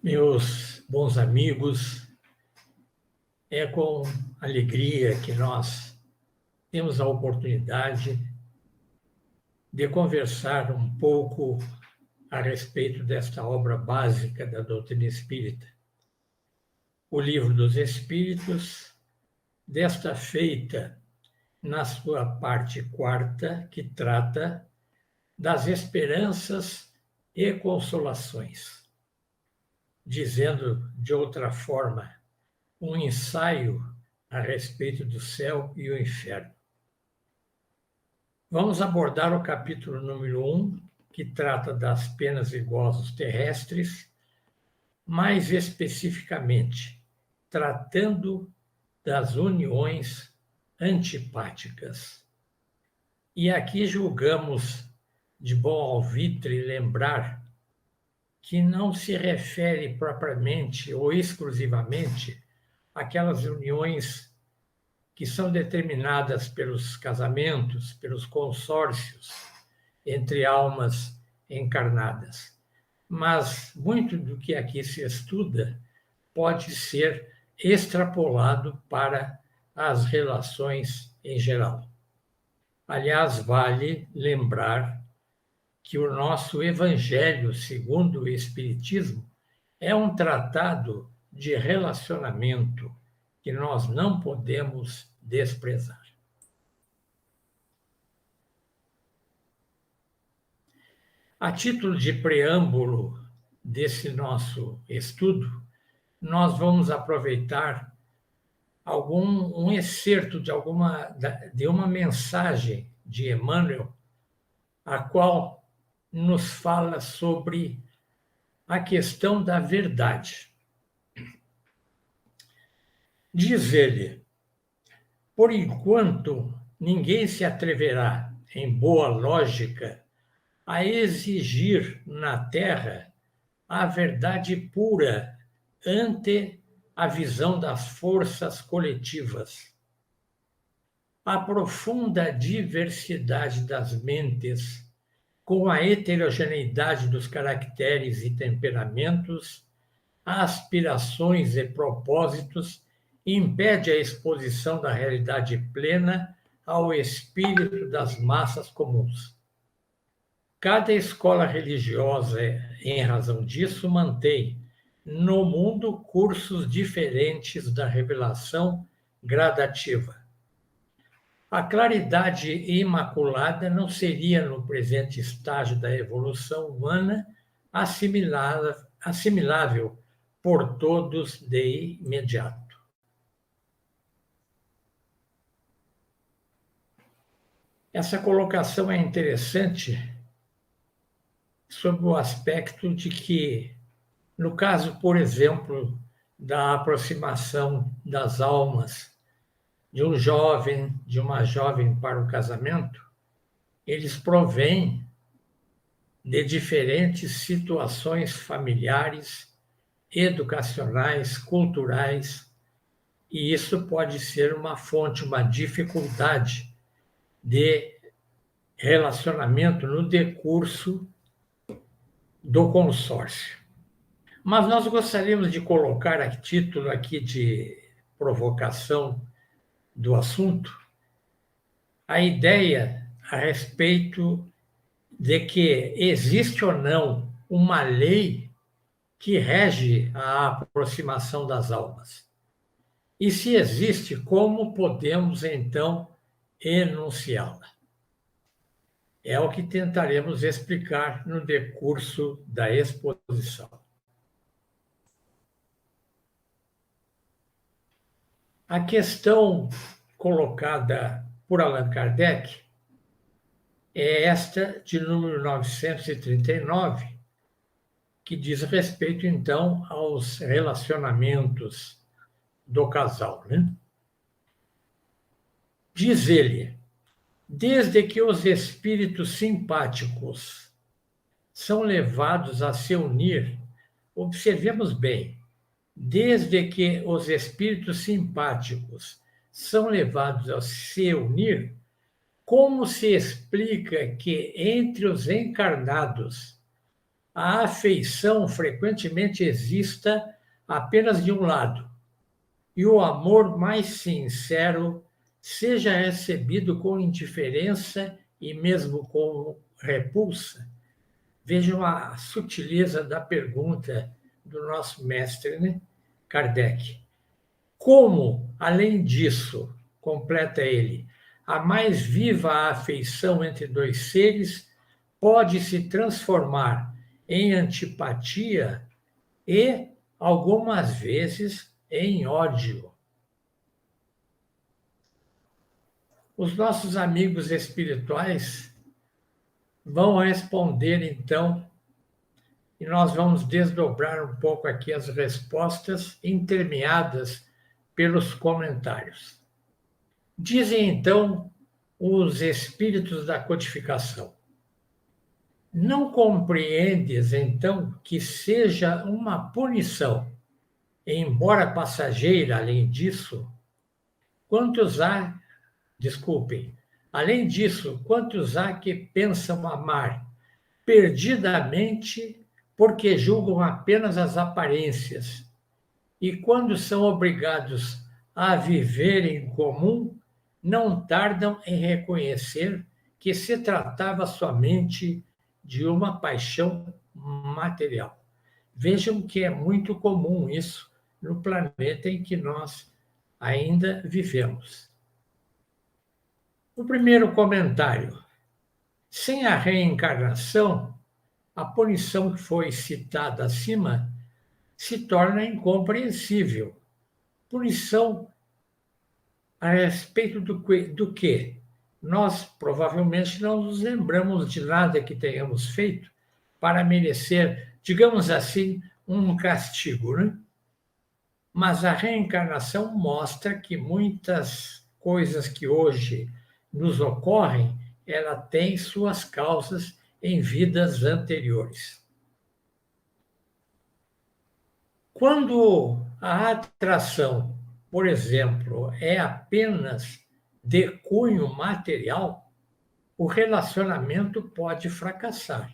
Meus bons amigos, é com alegria que nós temos a oportunidade de conversar um pouco a respeito desta obra básica da doutrina espírita, o Livro dos Espíritos, desta feita na sua parte quarta, que trata das esperanças e consolações. Dizendo de outra forma, um ensaio a respeito do céu e o inferno. Vamos abordar o capítulo número 1, que trata das penas e gozos terrestres, mais especificamente, tratando das uniões antipáticas. E aqui julgamos de bom alvitre lembrar que não se refere propriamente ou exclusivamente aquelas uniões que são determinadas pelos casamentos, pelos consórcios entre almas encarnadas. Mas muito do que aqui se estuda pode ser extrapolado para as relações em geral. Aliás, vale lembrar que o nosso Evangelho, segundo o Espiritismo, é um tratado de relacionamento que nós não podemos desprezar. A título de preâmbulo desse nosso estudo, nós vamos aproveitar um excerto de uma mensagem de Emmanuel, a qual nos fala sobre a questão da verdade. Diz ele: por enquanto, ninguém se atreverá, em boa lógica, a exigir na Terra a verdade pura ante a visão das forças coletivas. A profunda diversidade das mentes, com a heterogeneidade dos caracteres e temperamentos, aspirações e propósitos, impede a exposição da realidade plena ao espírito das massas comuns. Cada escola religiosa, em razão disso, mantém no mundo cursos diferentes da revelação gradativa. A claridade imaculada não seria, no presente estágio da evolução humana, assimilável por todos de imediato. Essa colocação é interessante sob o aspecto de que, no caso, por exemplo, da aproximação das almas de um jovem, de uma jovem para o casamento, eles provêm de diferentes situações familiares, educacionais, culturais, e isso pode ser uma fonte, uma dificuldade de relacionamento no decurso do consórcio. Mas nós gostaríamos de colocar a título aqui de provocação do assunto a ideia a respeito de que existe ou não uma lei que rege a aproximação das almas. E se existe, como podemos então enunciá-la? É o que tentaremos explicar no decurso da exposição. A questão colocada por Allan Kardec é esta de número 939, que diz respeito, então, aos relacionamentos do casal, né? Diz ele: desde que os espíritos simpáticos são levados a se unir, observemos bem, desde que os espíritos simpáticos são levados a se unir, como se explica que entre os encarnados a afeição frequentemente exista apenas de um lado, e o amor mais sincero seja recebido com indiferença e mesmo com repulsa. Vejam a sutileza da pergunta do nosso mestre, né? Kardec. Como, além disso, completa ele, a mais viva afeição entre dois seres pode se transformar em antipatia e, algumas vezes, em ódio. Os nossos amigos espirituais vão responder, então, e nós vamos desdobrar um pouco aqui as respostas intermeadas pelos comentários. Dizem, então, os espíritos da codificação: não compreendes, então, que seja uma punição, embora passageira, além disso, além disso, quantos há que pensam amar perdidamente porque julgam apenas as aparências, e quando são obrigados a viver em comum, não tardam em reconhecer que se tratava somente de uma paixão material. Vejam que é muito comum isso no planeta em que nós ainda vivemos. O primeiro comentário: sem a reencarnação, a punição que foi citada acima se torna incompreensível. Punição a respeito do quê? Nós provavelmente não nos lembramos de nada que tenhamos feito para merecer, digamos assim, um castigo, né? Mas a reencarnação mostra que muitas coisas que hoje nos ocorrem, ela tem suas causas em vidas anteriores. Quando a atração, por exemplo, é apenas de cunho material, o relacionamento pode fracassar.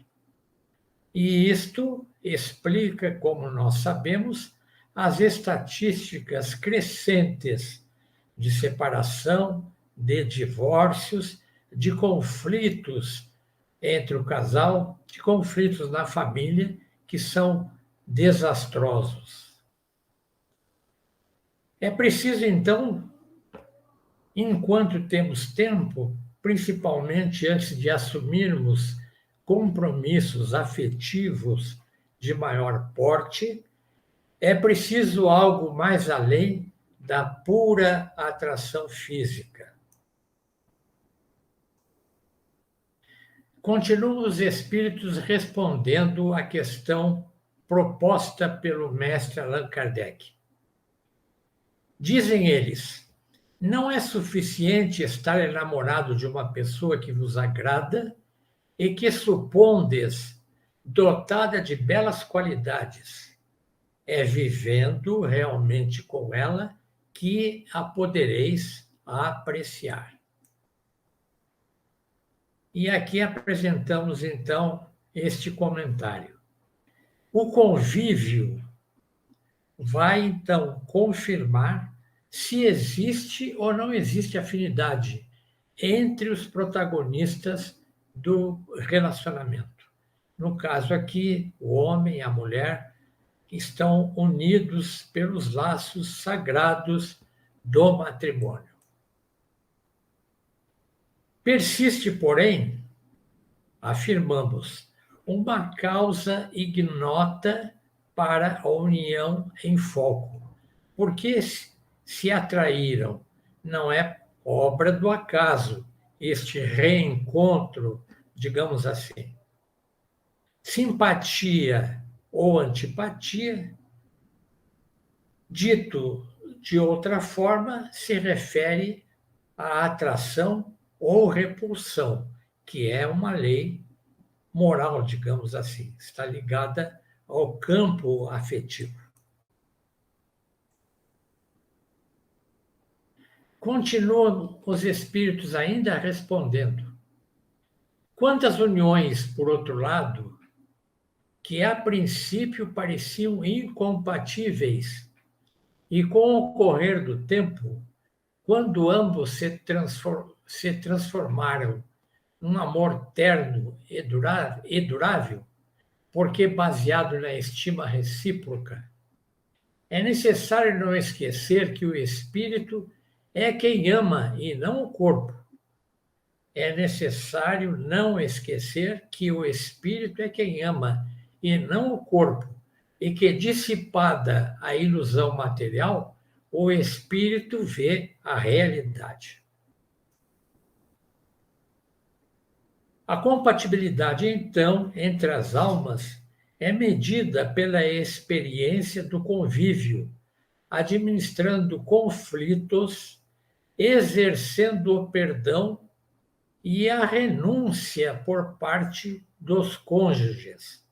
E isto explica, como nós sabemos, as estatísticas crescentes de separação, de divórcios, de conflitos entre o casal, de conflitos na família, que são desastrosos. É preciso, então, enquanto temos tempo, principalmente antes de assumirmos compromissos afetivos de maior porte, é preciso algo mais além da pura atração física. Continuam os espíritos respondendo à questão proposta pelo mestre Allan Kardec. Dizem eles: não é suficiente estar enamorado de uma pessoa que vos agrada e que supondes dotada de belas qualidades. É vivendo realmente com ela que a podereis apreciar. E aqui apresentamos, então, este comentário. O convívio vai, então, confirmar se existe ou não existe afinidade entre os protagonistas do relacionamento. No caso aqui, o homem e a mulher estão unidos pelos laços sagrados do matrimônio. Persiste, porém, afirmamos, uma causa ignota para a união em foco. Porque se atraíram, não é obra do acaso este reencontro, digamos assim. Simpatia ou antipatia, dito de outra forma, se refere à atração ou repulsão, que é uma lei moral, digamos assim, está ligada ao campo afetivo. Continuam os espíritos ainda respondendo. Quantas uniões, por outro lado, que a princípio pareciam incompatíveis, e com o correr do tempo, quando ambos se transformaram num amor terno e durável, porque baseado na estima recíproca, é necessário não esquecer que o espírito é quem ama e não o corpo. É necessário não esquecer que o espírito é quem ama e não o corpo, e que, dissipada a ilusão material, o espírito vê a realidade. A compatibilidade, então, entre as almas é medida pela experiência do convívio, administrando conflitos, exercendo o perdão e a renúncia por parte dos cônjuges.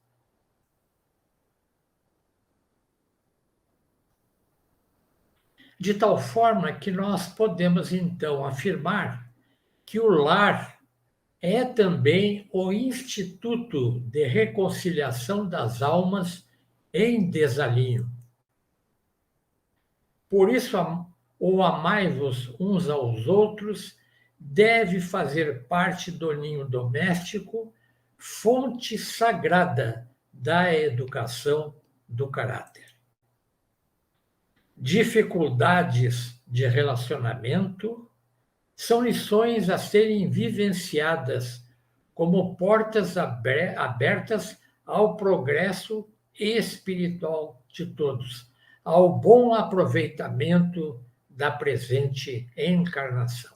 De tal forma que nós podemos, então, afirmar que o lar é também o instituto de reconciliação das almas em desalinho. Por isso, o amai-vos uns aos outros deve fazer parte do ninho doméstico, fonte sagrada da educação do caráter. Dificuldades de relacionamento são lições a serem vivenciadas como portas abertas ao progresso espiritual de todos, ao bom aproveitamento da presente encarnação.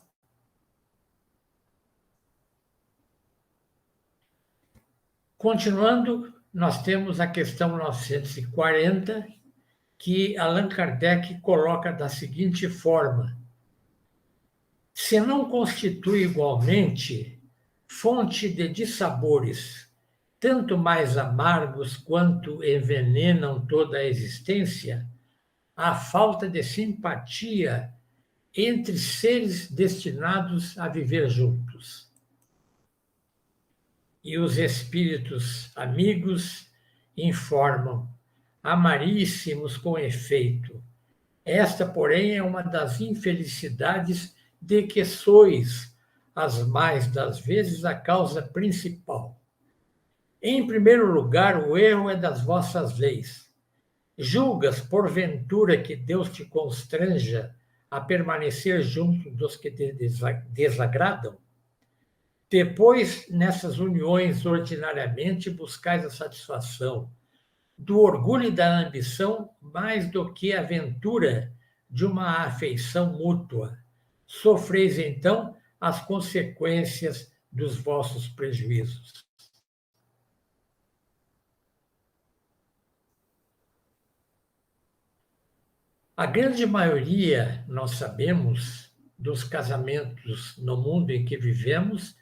Continuando, nós temos a questão 940, que Allan Kardec coloca da seguinte forma: se não constitui igualmente fonte de dissabores, tanto mais amargos quanto envenenam toda a existência, a falta de simpatia entre seres destinados a viver juntos. E os espíritos amigos informam: amaríssimos com efeito. Esta, porém, é uma das infelicidades de que sois, as mais das vezes, a causa principal. Em primeiro lugar, o erro é das vossas leis. Julgas, porventura, que Deus te constranja a permanecer junto dos que te desagradam? Depois, nessas uniões, ordinariamente, buscais a satisfação do orgulho e da ambição mais do que a ventura de uma afeição mútua. Sofreis, então, as consequências dos vossos prejuízos. A grande maioria, nós sabemos, dos casamentos no mundo em que vivemos,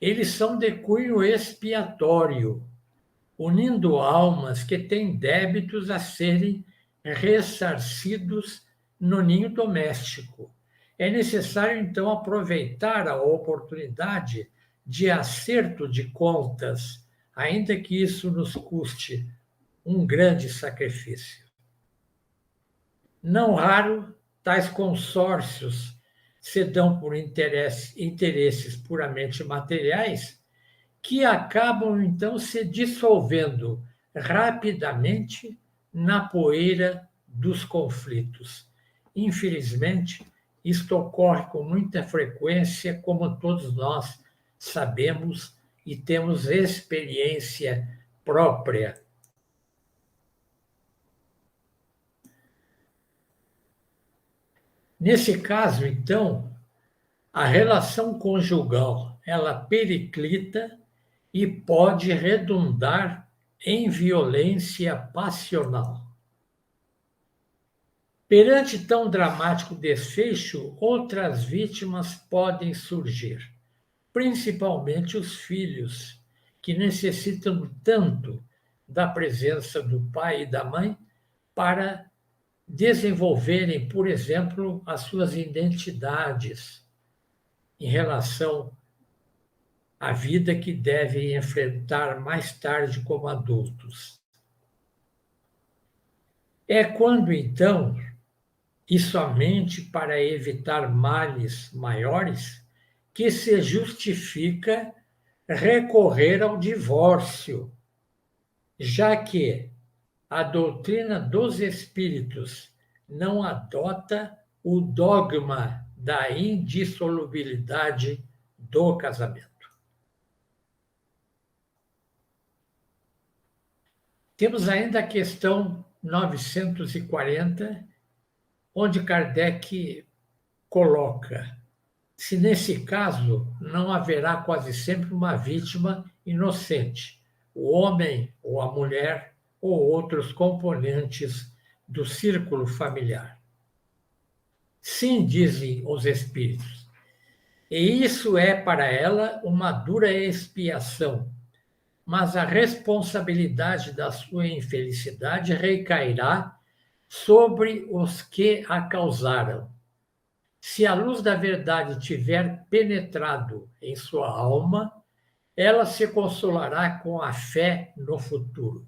eles são de cunho expiatório, unindo almas que têm débitos a serem ressarcidos no ninho doméstico. É necessário, então, aproveitar a oportunidade de acerto de contas, ainda que isso nos custe um grande sacrifício. Não raro, tais consórcios se dão por interesses puramente materiais, que acabam, então, se dissolvendo rapidamente na poeira dos conflitos. Infelizmente, isto ocorre com muita frequência, como todos nós sabemos e temos experiência própria. Nesse caso, então, a relação conjugal, ela periclita e pode redundar em violência passional. Perante tão dramático desfecho, outras vítimas podem surgir, principalmente os filhos, que necessitam tanto da presença do pai e da mãe para desenvolverem, por exemplo, as suas identidades em relação a vida que devem enfrentar mais tarde como adultos. É quando, então, e somente para evitar males maiores, que se justifica recorrer ao divórcio, já que a doutrina dos espíritos não adota o dogma da indissolubilidade do casamento. Temos ainda a questão 940, onde Kardec coloca: se nesse caso não haverá quase sempre uma vítima inocente, o homem ou a mulher ou outros componentes do círculo familiar. Sim, dizem os espíritos, e isso é para ela uma dura expiação, mas a responsabilidade da sua infelicidade recairá sobre os que a causaram. Se a luz da verdade tiver penetrado em sua alma, ela se consolará com a fé no futuro.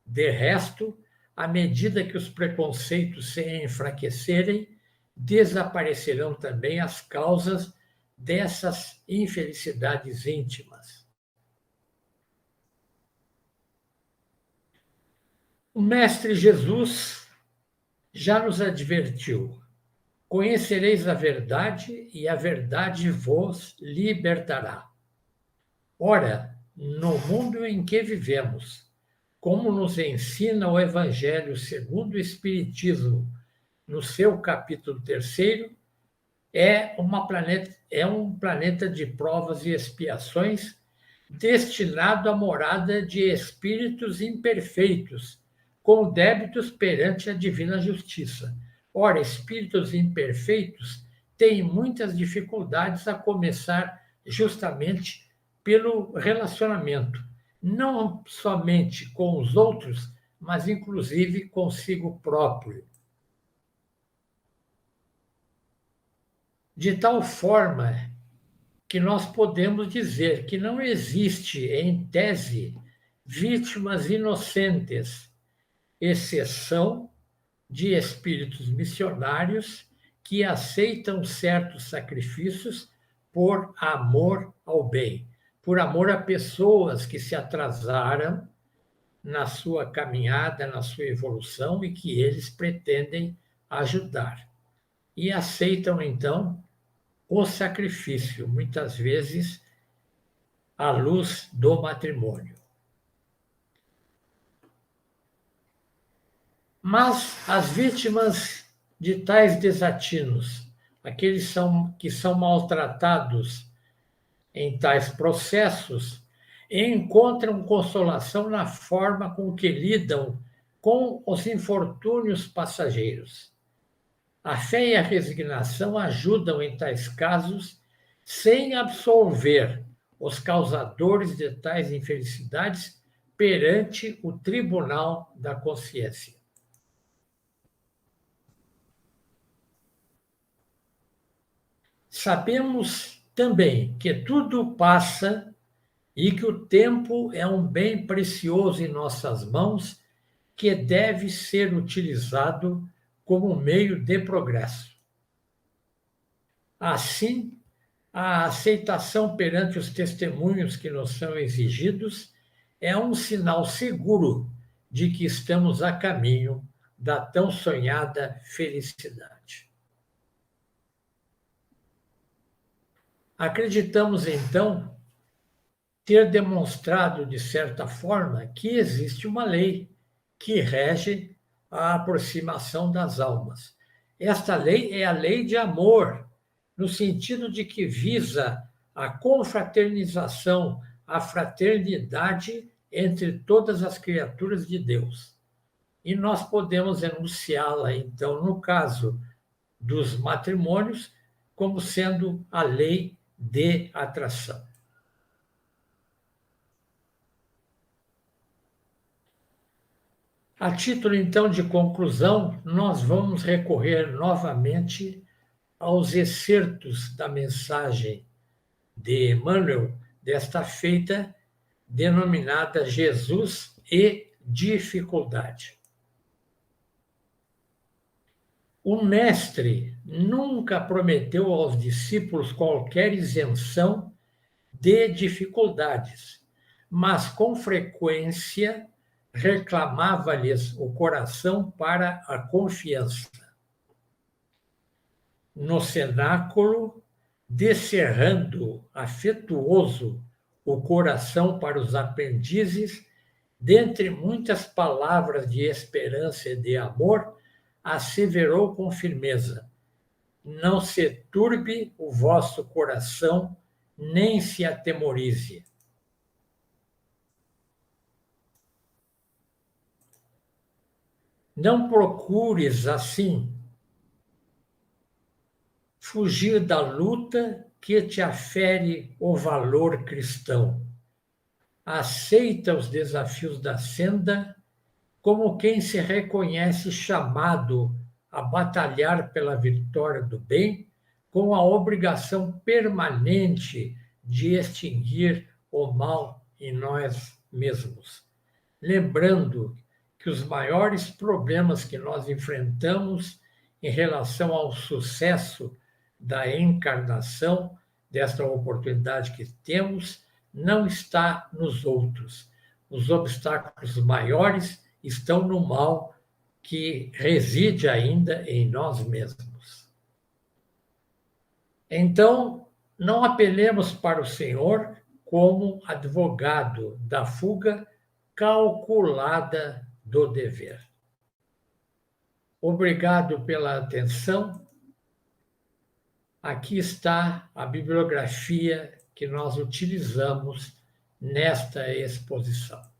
De resto, à medida que os preconceitos se enfraquecerem, desaparecerão também as causas dessas infelicidades íntimas. O Mestre Jesus já nos advertiu: conhecereis a verdade e a verdade vos libertará. Ora, no mundo em que vivemos, como nos ensina o Evangelho segundo o Espiritismo, no seu capítulo 3º, é um planeta de provas e expiações destinado à morada de espíritos imperfeitos, com débitos perante a divina justiça. Ora, espíritos imperfeitos têm muitas dificuldades, a começar justamente pelo relacionamento, não somente com os outros, mas inclusive consigo próprio. De tal forma que nós podemos dizer que não existe, em tese, vítimas inocentes, exceção de espíritos missionários que aceitam certos sacrifícios por amor ao bem, por amor a pessoas que se atrasaram na sua caminhada, na sua evolução e que eles pretendem ajudar. E aceitam, então, o sacrifício, muitas vezes à luz do matrimônio. Mas as vítimas de tais desatinos, aqueles que são maltratados em tais processos, encontram consolação na forma com que lidam com os infortúnios passageiros. A fé e a resignação ajudam em tais casos, sem absolver os causadores de tais infelicidades perante o tribunal da consciência. Sabemos também que tudo passa e que o tempo é um bem precioso em nossas mãos que deve ser utilizado como meio de progresso. Assim, a aceitação perante os testemunhos que nos são exigidos é um sinal seguro de que estamos a caminho da tão sonhada felicidade. Acreditamos, então, ter demonstrado, de certa forma, que existe uma lei que rege a aproximação das almas. Esta lei é a lei de amor, no sentido de que visa a confraternização, a fraternidade entre todas as criaturas de Deus. E nós podemos enunciá-la, então, no caso dos matrimônios, como sendo a lei de atração. A título, então, de conclusão, nós vamos recorrer novamente aos excertos da mensagem de Emmanuel desta feita denominada Jesus e dificuldade. O mestre nunca prometeu aos discípulos qualquer isenção de dificuldades, mas com frequência reclamava-lhes o coração para a confiança. No cenáculo, descerrando afetuoso o coração para os aprendizes, dentre muitas palavras de esperança e de amor, asseverou com firmeza: não se turbe o vosso coração, nem se atemorize. Não procures, assim, fugir da luta que te afere o valor cristão. Aceita os desafios da senda como quem se reconhece chamado a batalhar pela vitória do bem, com a obrigação permanente de extinguir o mal em nós mesmos. Lembrando que os maiores problemas que nós enfrentamos em relação ao sucesso da encarnação, desta oportunidade que temos, não está nos outros. Os obstáculos maiores estão no mal que reside ainda em nós mesmos. Então, não apelemos para o Senhor como advogado da fuga calculada do dever. Obrigado pela atenção. Aqui está a bibliografia que nós utilizamos nesta exposição.